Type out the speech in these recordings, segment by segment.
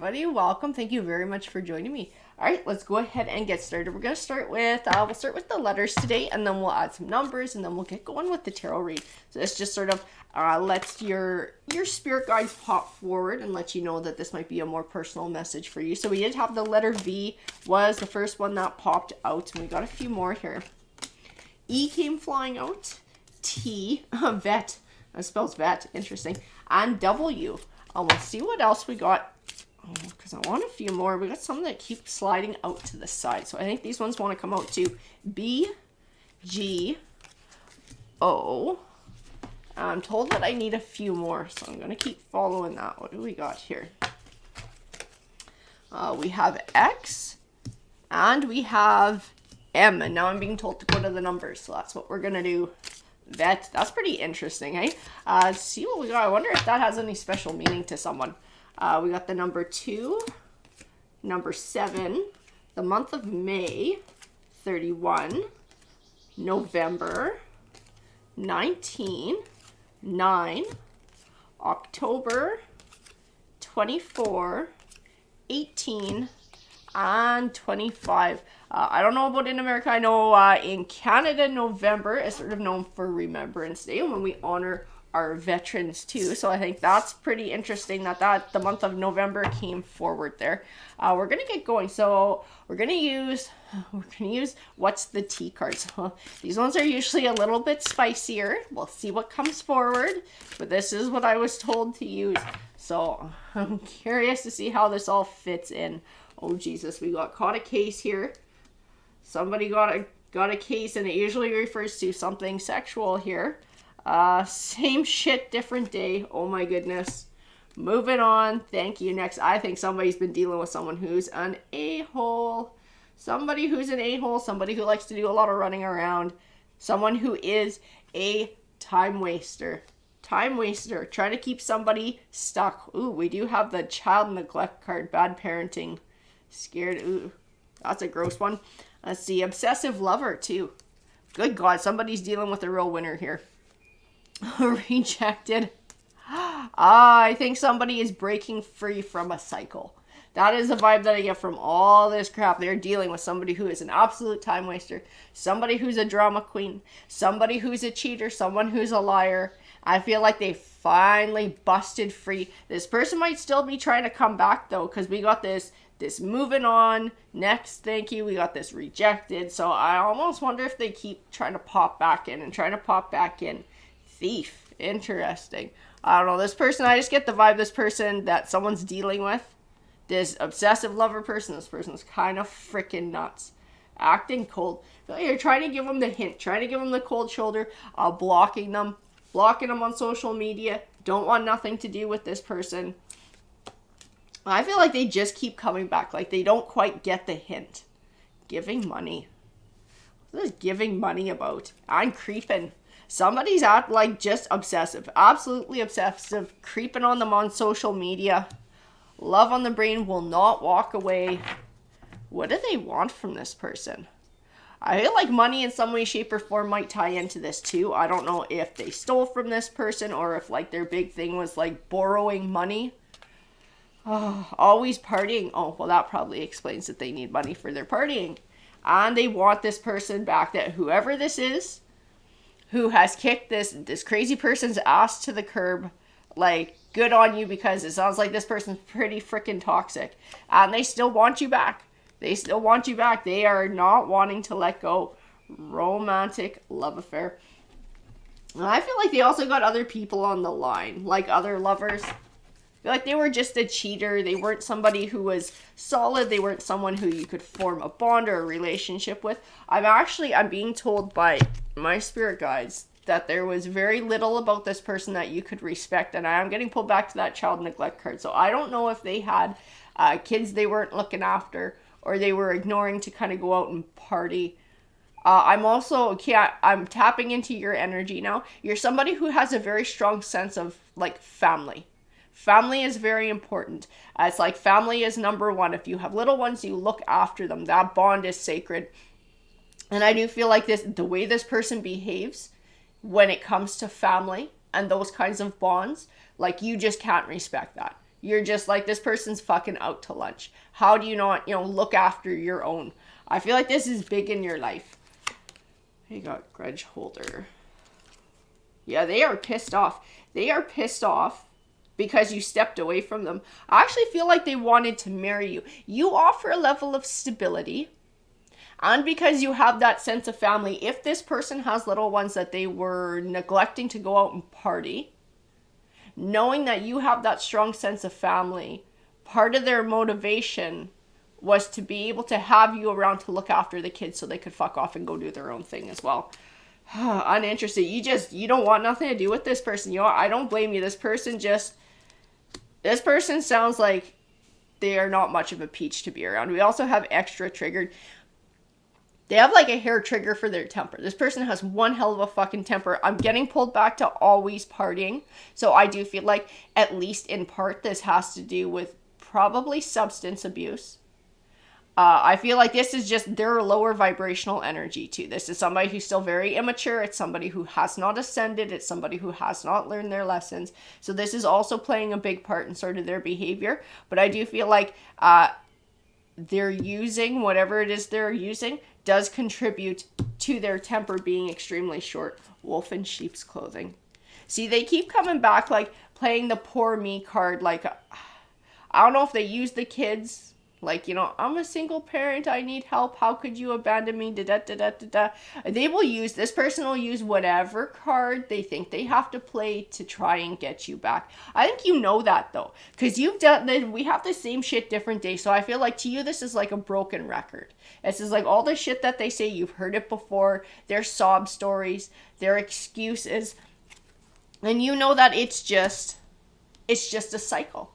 everybody. Welcome. Thank you very much for joining me. All right, let's go ahead and get started. We're going to start with, we'll start with the letters today, and then we'll add some numbers, and then we'll get going with the tarot read. So this just sort of lets your spirit guides pop forward and let you know that this might be a more personal message for you. So we did have the letter V was the first one that popped out, and we got a few more here. E came flying out. T, vet, that spells vet, interesting, and W. We'll see what else we got, because I want a few more. We got some that keep sliding out to the side, so I think these ones want to come out too. B, G, O. I'm told that I need a few more, so I'm going to keep following that. What do we got here? We have X, and we have M, and now I'm being told to go to the numbers, so that's what we're going to do. Vet, that's pretty interesting, eh? Let's see what we got. I wonder if that has any special meaning to someone. We got the number 2, number 7, the month of May, 31, November, 19, 9, October, 24, 18, and 25. I don't know about in America. I know in Canada, November is sort of known for Remembrance Day, when we honor our veterans too. So I think that's pretty interesting that the month of November came forward there. We're gonna get going. So we're gonna use what's the T cards. These ones are usually a little bit spicier. We'll see what comes forward, but this is what I was told to use. So I'm curious to see how this all fits in. Oh Jesus, we got caught a case here. Somebody got a case, and it usually refers to something sexual here. Same shit, different day. Oh my goodness. Moving on. Thank you. Next, I think somebody's been dealing with someone who's an a-hole. Somebody who's an a-hole. Somebody who likes to do a lot of running around. Someone who is a time waster. Time waster. Trying to keep somebody stuck. Ooh, we do have the child neglect card. Bad parenting. Scared. Ooh, that's a gross one. Let's see. Obsessive lover, too. Good God, somebody's dealing with a real winner here. Rejected. I think somebody is breaking free from a cycle. That is the vibe that I get from all this crap. They're dealing with somebody who is an absolute time waster. Somebody who's a drama queen. Somebody who's a cheater. Someone who's a liar. I feel like they finally busted free. This person might still be trying to come back, though, because we got this moving on. Next, thank you. We got this rejected. So I almost wonder if they keep trying to pop back in and trying to pop back in. Thief. Interesting. I don't know. This person, I just get the vibe this person that someone's dealing with. This obsessive lover person, this person's kind of freaking nuts. Acting cold. You're trying to give them the hint. Trying to give them the cold shoulder. Blocking them. Blocking them on social media. Don't want nothing to do with this person. I feel like they just keep coming back. Like they don't quite get the hint. Giving money. What is giving money about? I'm creeping. Somebody's just obsessive. Absolutely obsessive. Creeping on them on social media. Love on the brain, will not walk away. What do they want from this person? I feel like money in some way, shape, or form might tie into this too. I don't know if they stole from this person or if their big thing was borrowing money. Oh, always partying. Oh, well, that probably explains that they need money for their partying. And they want this person back, that whoever this is, who has kicked this crazy person's ass to the curb, good on you, because it sounds like this person's pretty freaking toxic. And they still want you back. They still want you back. They are not wanting to let go. Romantic love affair. And I feel like they also got other people on the line, other lovers. I feel like they were just a cheater. They weren't somebody who was solid. They weren't someone who you could form a bond or a relationship with. I'm being told by my spirit guides that there was very little about this person that you could respect. And I am getting pulled back to that child neglect card. So I don't know if they had kids they weren't looking after, or they were ignoring to kind of go out and party. I'm tapping into your energy now. You're somebody who has a very strong sense of family. Family is very important. It's family is number one. If you have little ones, you look after them. That bond is sacred. And I do feel like the way this person behaves when it comes to family and those kinds of bonds, you just can't respect that. You're just like, this person's fucking out to lunch. How do you not, look after your own? I feel like this is big in your life. You got grudge holder. Yeah, they are pissed off. They are pissed off because you stepped away from them. I actually feel like they wanted to marry you. You offer a level of stability. And because you have that sense of family, if this person has little ones that they were neglecting to go out and party, knowing that you have that strong sense of family, part of their motivation was to be able to have you around to look after the kids so they could fuck off and go do their own thing as well. Uninterested. You don't want nothing to do with this person. I don't blame you. This person sounds like they are not much of a peach to be around. We also have extra triggered. They have like a hair trigger for their temper. This person has one hell of a fucking temper. I'm getting pulled back to always partying. So I do feel like, at least in part, this has to do with probably substance abuse. I feel like this is just their lower vibrational energy too. This is somebody who's still very immature. It's somebody who has not ascended. It's somebody who has not learned their lessons. So this is also playing a big part in sort of their behavior. But I do feel like they're using whatever it is they're using does contribute to their temper being extremely short. Wolf in sheep's clothing. See, they keep coming back, like playing the poor me card. Like, I don't know if they use the kids. Like, I'm a single parent. I need help. How could you abandon me? This person will use whatever card they think they have to play to try and get you back. I think you know that though, because we have the same shit different days. So I feel like to you, this is like a broken record. This is like all the shit that they say. You've heard it before. Their sob stories, their excuses. And you know that it's just a cycle.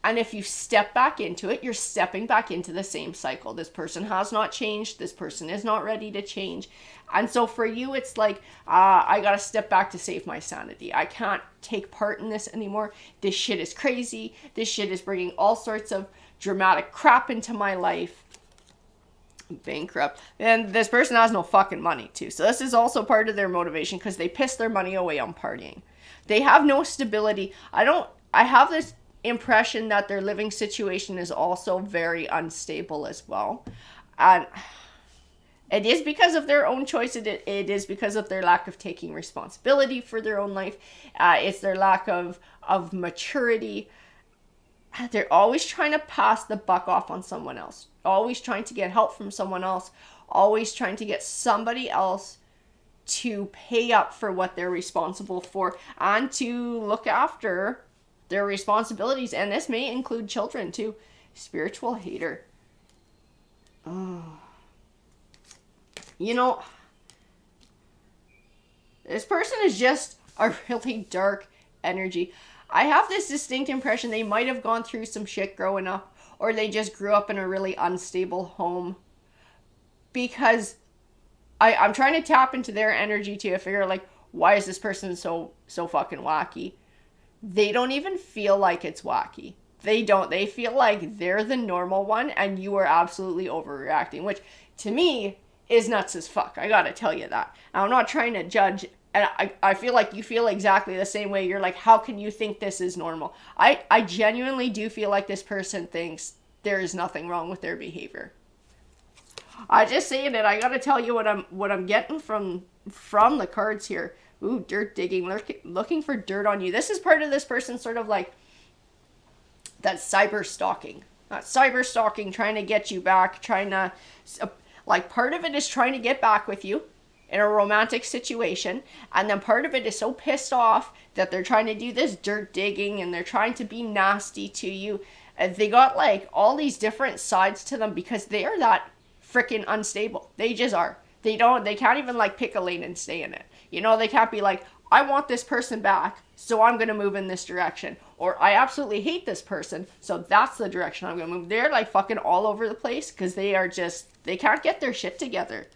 And if you step back into it, you're stepping back into the same cycle. This person has not changed. This person is not ready to change. And so for you, it's like, I got to step back to save my sanity. I can't take part in this anymore. This shit is crazy. This shit is bringing all sorts of dramatic crap into my life. Bankrupt. And this person has no fucking money too. So this is also part of their motivation because they piss their money away on partying. They have no stability. I have this impression that their living situation is also very unstable as well. And it is because of their own choice. It is because of their lack of taking responsibility for their own life. It's their lack of maturity. They're always trying to pass the buck off on someone else. Always trying to get help from someone else. Always trying to get somebody else to pay up for what they're responsible for and to look after their responsibilities. And this may include children too. Spiritual hater. Oh. This person is just a really dark energy. I have this distinct impression they might have gone through some shit growing up, or they just grew up in a really unstable home. Because I'm trying to tap into their energy to figure like, why is this person so fucking wacky? They don't even feel like it's wacky. They don't. They feel like they're the normal one and you are absolutely overreacting, which to me is nuts as fuck. I gotta tell you that. I'm not trying to judge. And I feel like you feel exactly the same way. You're like, how can you think this is normal? I genuinely do feel like this person thinks there is nothing wrong with their behavior. I just saying it. I gotta tell you what I'm getting from the cards here. Ooh, dirt digging, looking for dirt on you. This is part of this person sort of like that cyber stalking. Not cyber stalking, trying to get you back, trying to, like part of it is trying to get back with you in a romantic situation. And then part of it is so pissed off that they're trying to do this dirt digging and they're trying to be nasty to you. And they got like all these different sides to them because they are that freaking unstable. They just are. They can't even like pick a lane and stay in it. They can't be like, I want this person back, so I'm going to move in this direction. Or I absolutely hate this person, so that's the direction I'm going to move. They're like fucking all over the place because they can't get their shit together.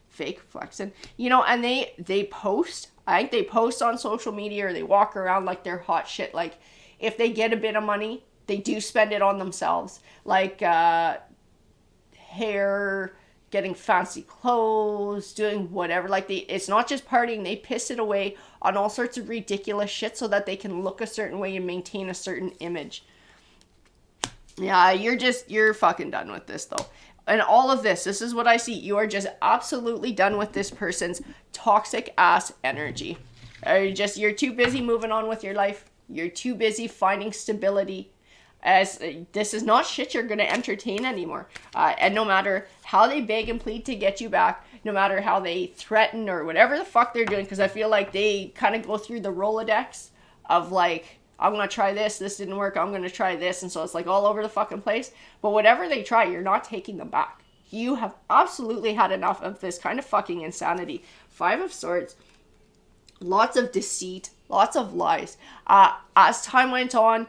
Fake flexing. And they post. I think they post on social media or they walk around like they're hot shit. Like if they get a bit of money, they do spend it on themselves. Like hair, getting fancy clothes, doing whatever. Like it's not just partying. They piss it away on all sorts of ridiculous shit so that they can look a certain way and maintain a certain image. Yeah, you're fucking done with this though. And all of this is what I see. You are just absolutely done with this person's toxic ass energy. You're too busy moving on with your life. You're too busy finding stability. As this is not shit you're gonna entertain anymore. And no matter how they beg and plead to get you back, no matter how they threaten or whatever the fuck they're doing, because I feel like they kind of go through the Rolodex of like, I'm gonna try this didn't work, I'm gonna try this, and so it's like all over the fucking place. But whatever they try, you're not taking them back. You have absolutely had enough of this kind of fucking insanity. 5 of Swords, lots of deceit, lots of lies. As time went on,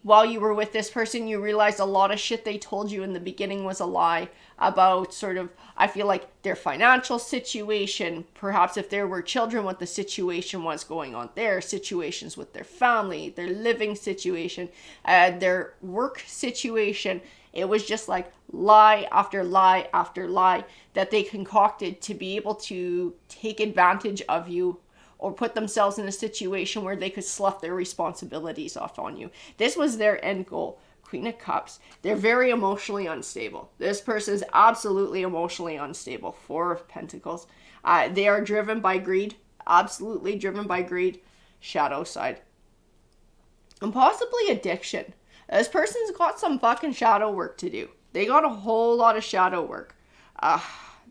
while you were with this person, you realized a lot of shit they told you in the beginning was a lie about sort of, I feel like, their financial situation, perhaps if there were children, what the situation was going on there, situations with their family, their living situation, their work situation. It was just like lie after lie after lie that they concocted to be able to take advantage of you or put themselves in a situation where they could slough their responsibilities off on you. This was their end goal. Queen of Cups. They're very emotionally unstable. This person is absolutely emotionally unstable. 4 of Pentacles. They are driven by greed. Absolutely driven by greed. Shadow side. And possibly addiction. This person's got some fucking shadow work to do. They got a whole lot of shadow work.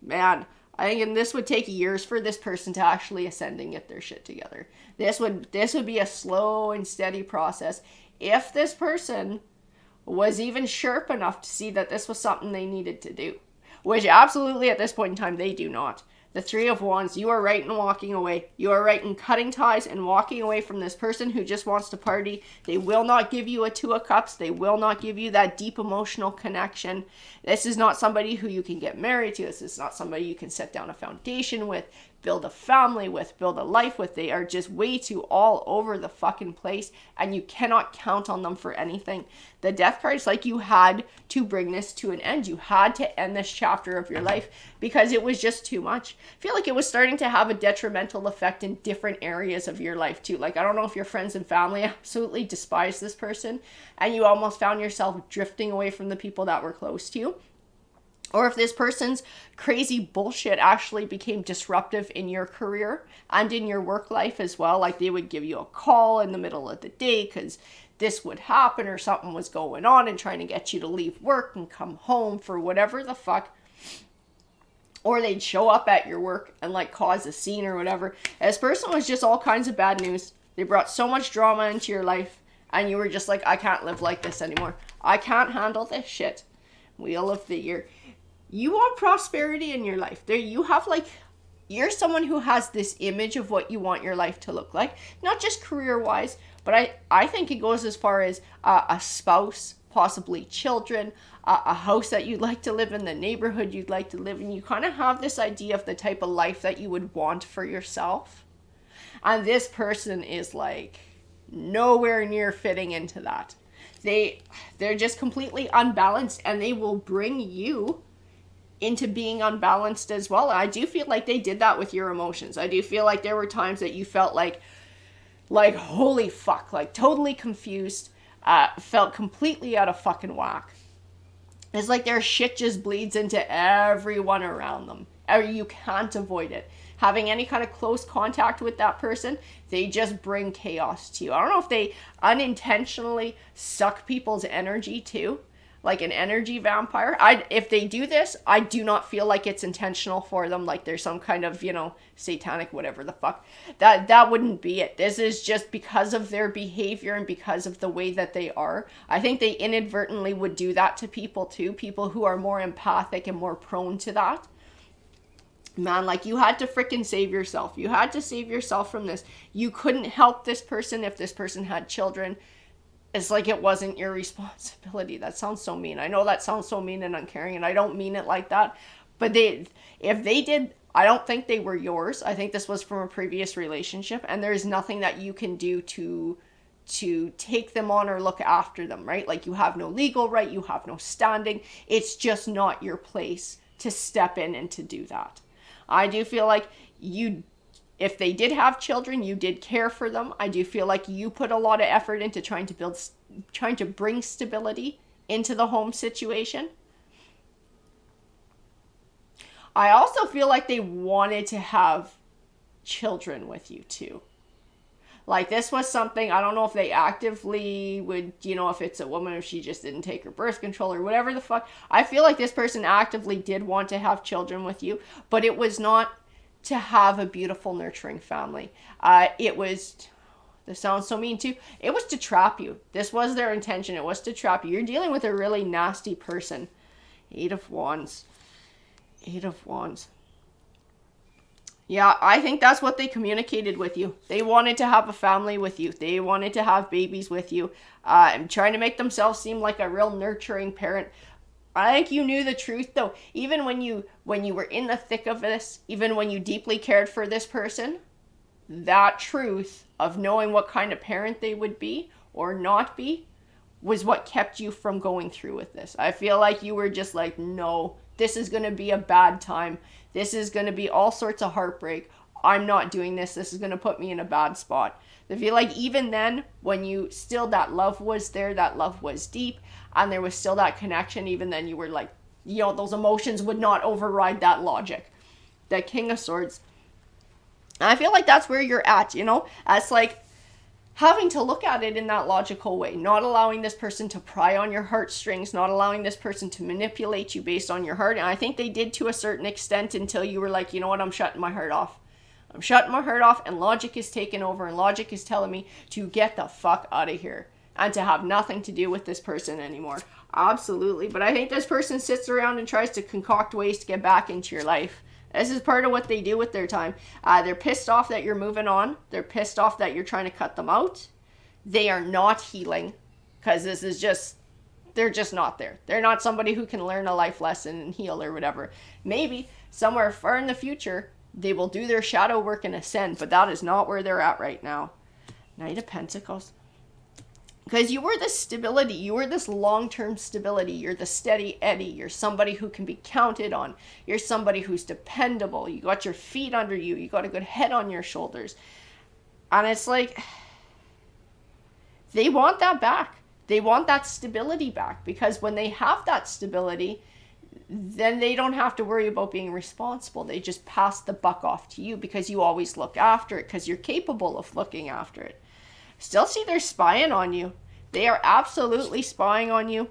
Man, I think this would take years for this person to actually ascend and get their shit together. This would be a slow and steady process. If this person was even sharp enough to see that this was something they needed to do, which absolutely at this point in time they do not. The 3 of Wands, you are right in walking away. You are right in cutting ties and walking away from this person who just wants to party. They will not give you a 2 of Cups. They will not give you that deep emotional connection. This is not somebody who you can get married to. This is not somebody you can set down a foundation with, build a family with, build a life with. They are just way too all over the fucking place, and you cannot count on them for anything. The Death card is like you had to bring this to an end. You had to end this chapter of your life because it was just too much. I feel like it was starting to have a detrimental effect in different areas of your life too. Like, I don't know if your friends and family absolutely despise this person and you almost found yourself drifting away from the people that were close to you. Or if this person's crazy bullshit actually became disruptive in your career and in your work life as well. Like they would give you a call in the middle of the day because this would happen or something was going on and trying to get you to leave work and come home for whatever the fuck. Or they'd show up at your work and like cause a scene or whatever. This person was just all kinds of bad news. They brought so much drama into your life and you were just like, I can't live like this anymore. I can't handle this shit. Wheel of the Year. You want prosperity in your life. There you have like, you're someone who has this image of what you want your life to look like. Not just career-wise, but I think it goes as far as a spouse, possibly children, a house that you'd like to live in, the neighborhood you'd like to live in. You kind of have this idea of the type of life that you would want for yourself. And this person is like nowhere near fitting into that. They're just completely unbalanced and they will bring you into being unbalanced as well. And I do feel like they did that with your emotions. I do feel like there were times that you felt like holy fuck, like totally confused, felt completely out of fucking whack. It's like their shit just bleeds into everyone around them. Or you can't avoid it. Having any kind of close contact with that person, they just bring chaos to you. I don't know if they unintentionally suck people's energy too, like an energy vampire. If they do this, I do not feel like it's intentional for them, like there's some kind of, satanic whatever the fuck. That wouldn't be it. This is just because of their behavior and because of the way that they are. I think they inadvertently would do that to people too, people who are more empathic and more prone to that. Man, like you had to freaking save yourself. You had to save yourself from this. You couldn't help this person if this person had children. It's like it wasn't your responsibility. That sounds so mean. I know that sounds so mean and uncaring, and I don't mean it like that. But if they did, I don't think they were yours. I think this was from a previous relationship, and there's nothing that you can do to take them on or look after them, right? Like you have no legal right, you have no standing. It's just not your place to step in and to do that. I do feel like if they did have children, you did care for them. I do feel like you put a lot of effort into trying to bring stability into the home situation. I also feel like they wanted to have children with you too. Like, this was something, I don't know if they actively would, if it's a woman, if she just didn't take her birth control or whatever the fuck. I feel like this person actively did want to have children with you, but it was not to have a beautiful, nurturing family. It was, this sounds so mean too, it was to trap you. This was their intention. It was to trap you. You're dealing with a really nasty person. 8 of Wands. 8 of Wands. Yeah, I think that's what they communicated with you. They wanted to have a family with you. They wanted to have babies with you. And trying to make themselves seem like a real nurturing parent. I think you knew the truth though. Even when you were in the thick of this, even when you deeply cared for this person, that truth of knowing what kind of parent they would be or not be was what kept you from going through with this. I feel like you were just like, no, this is going to be a bad time. This is going to be all sorts of heartbreak. I'm not doing this. This is going to put me in a bad spot. I feel like even then, when you still, that love was there, that love was deep, and there was still that connection, even then you were like, those emotions would not override that logic. The King of Swords. And I feel like that's where you're at, That's like having to look at it in that logical way, not allowing this person to pry on your heartstrings, not allowing this person to manipulate you based on your heart. And I think they did to a certain extent until you were like, you know what, I'm shutting my heart off. I'm shutting my heart off, and logic is taking over, and logic is telling me to get the fuck out of here and to have nothing to do with this person anymore. Absolutely. But I think this person sits around and tries to concoct ways to get back into your life. This is part of what they do with their time. They're pissed off that you're moving on. They're pissed off that you're trying to cut them out. They are not healing, because this is just, they're just not there. They're not somebody who can learn a life lesson and heal or whatever. Maybe somewhere far in the future, they will do their shadow work and ascend, but that is not where they're at right now. Knight of Pentacles. Because you were this stability. You were this long-term stability. You're the steady Eddie. You're somebody who can be counted on. You're somebody who's dependable. You got your feet under you. You got a good head on your shoulders. And it's like, they want that back. They want that stability back. Because when they have that stability, then they don't have to worry about being responsible. They just pass the buck off to you because you always look after it, because you're capable of looking after it. Still see they're spying on you. They are absolutely spying on you.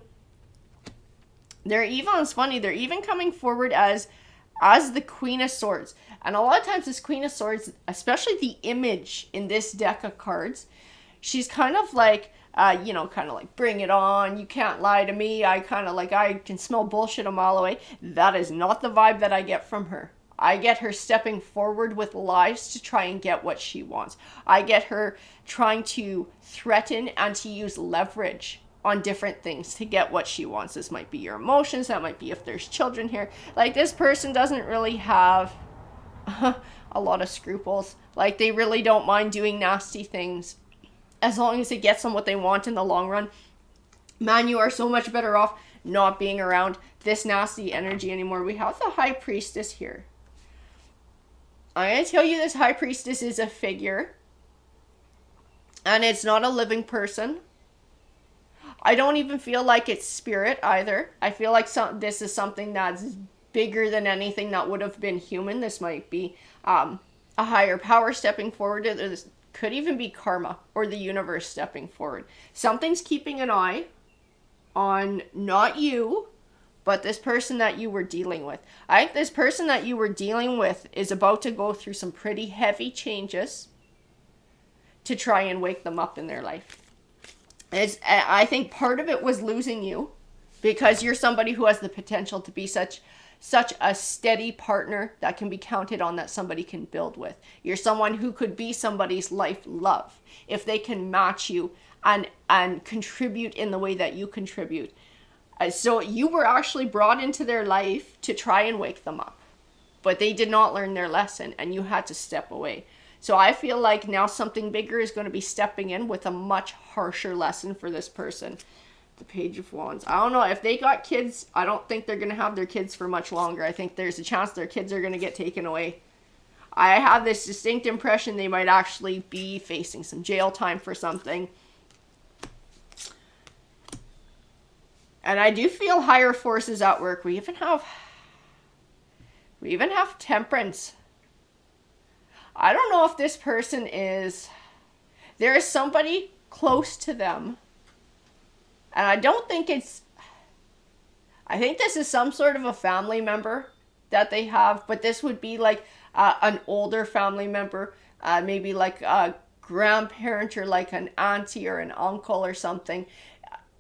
They're even, it's funny, they're even coming forward as the Queen of Swords. And a lot of times this Queen of Swords, especially the image in this deck of cards, she's kind of like, bring it on. You can't lie to me. I can smell bullshit a mile away. That is not the vibe that I get from her. I get her stepping forward with lies to try and get what she wants. I get her trying to threaten and to use leverage on different things to get what she wants. This might be your emotions. That might be if there's children here. Like, this person doesn't really have a lot of scruples. Like, they really don't mind doing nasty things as long as it gets them what they want in the long run. Man, you are so much better off not being around this nasty energy anymore. We have the High Priestess here. I'm going to tell you, this High Priestess is a figure. And it's not a living person. I don't even feel like it's spirit either. I feel like this is something that's bigger than anything that would have been human. This might be a higher power stepping forward. This could even be karma or the universe stepping forward. Something's keeping an eye on not you, but this person that you were dealing with. I think this person that you were dealing with is about to go through some pretty heavy changes to try and wake them up in their life. I think part of it was losing you, because you're somebody who has the potential to be such a steady partner that can be counted on, that somebody can build with. You're someone who could be somebody's life love if they can match you and contribute in the way that you contribute. So you were actually brought into their life to try and wake them up, but they did not learn their lesson and you had to step away. So I feel like now something bigger is going to be stepping in with a much harsher lesson for this person. The Page of Wands. I don't know. If they got kids, I don't think they're going to have their kids for much longer. I think there's a chance their kids are going to get taken away. I have this distinct impression they might actually be facing some jail time for something. And I do feel higher forces at work. We even have temperance. I don't know if this person is, there is somebody close to them. And I don't think it's, I think this is some sort of a family member that they have, but this would be like an older family member, maybe like a grandparent or like an auntie or an uncle or something.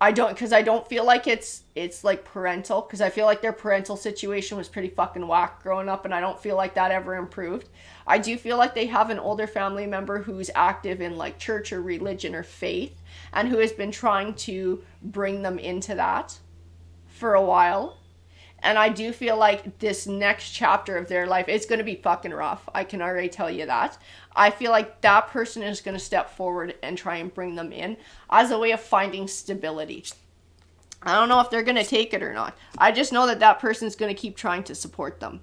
I don't feel like it's like parental, because I feel like their parental situation was pretty fucking whack growing up, and I don't feel like that ever improved. I do feel like they have an older family member who's active in like church or religion or faith, and who has been trying to bring them into that for a while. And I do feel like this next chapter of their life is going to be fucking rough. I can already tell you that. I feel like that person is going to step forward and try and bring them in as a way of finding stability. I don't know if they're going to take it or not. I just know that that person's going to keep trying to support them.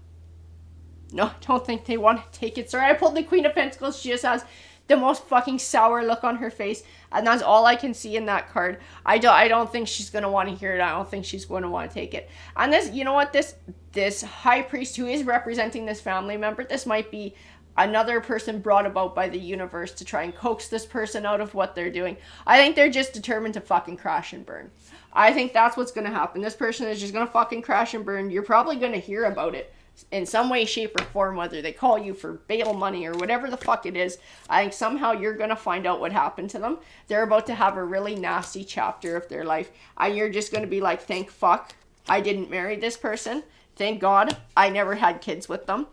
No, I don't think they want to take it. Sorry, I pulled the Queen of Pentacles. She just has the most fucking sour look on her face, and that's all I can see in that card. I don't think she's going to want to hear it. I don't think she's going to want to take it. And this, you know what, this high priest who is representing this family member, this might be another person brought about by the universe to try and coax this person out of what they're doing. I think they're just determined to fucking crash and burn. I think that's what's going to happen. This person is just going to fucking crash and burn. You're probably going to hear about it in some way, shape, or form, whether they call you for bail money or whatever the fuck it is. I think somehow you're going to find out what happened to them. They're about to have a really nasty chapter of their life, and you're just going to be like, thank fuck I didn't marry this person. Thank God I never had kids with them.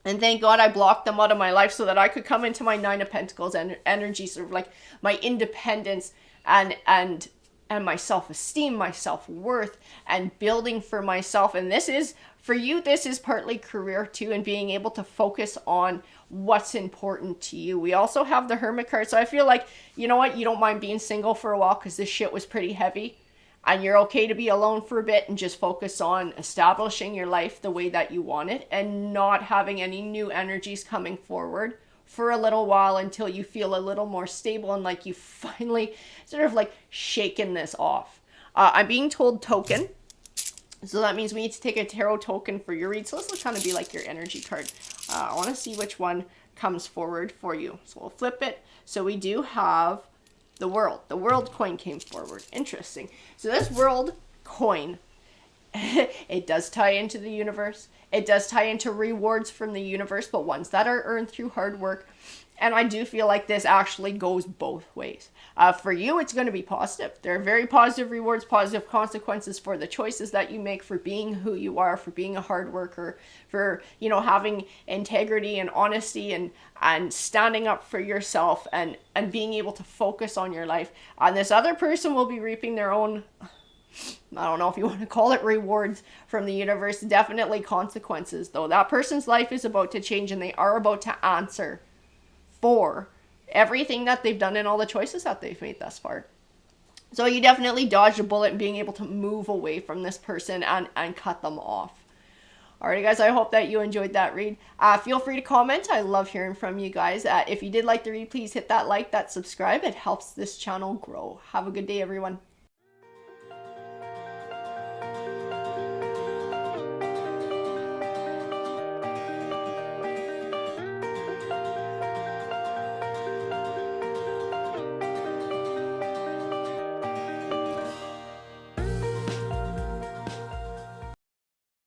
And thank God I blocked them out of my life so that I could come into my Nine of Pentacles energy, sort of like my independence and my self-esteem, my self-worth, and building for myself. And this is, for you, this is partly career too, and being able to focus on what's important to you. We also have the Hermit card. So I feel like, you know what, you don't mind being single for a while because this shit was pretty heavy. And you're okay to be alone for a bit and just focus on establishing your life the way that you want it, and not having any new energies coming forward for a little while until you feel a little more stable and like you finally sort of like shaken this off. I'm being told token. So that means we need to take a tarot token for your read. So this will kind of be like your energy card. I want to see which one comes forward for you. So we'll flip it. So we do have the world. The world coin came forward. Interesting. So this world coin, it does tie into the universe. It does tie into rewards from the universe, but ones that are earned through hard work. And I do feel like this actually goes both ways. For you, it's going to be positive. There are very positive rewards, positive consequences for the choices that you make, for being who you are, for being a hard worker, for, you know, having integrity and honesty and standing up for yourself and being able to focus on your life. And this other person will be reaping their own, I don't know if you want to call it rewards from the universe, definitely consequences though. That person's life is about to change, and they are about to answer for everything that they've done and all the choices that they've made thus far. So you definitely dodged a bullet in being able to move away from this person and cut them off. Alrighty guys, I hope that you enjoyed that read. Feel free to comment. I love hearing from you guys. If you did like the read, please hit that like, that subscribe. It helps this channel grow. Have a good day, everyone.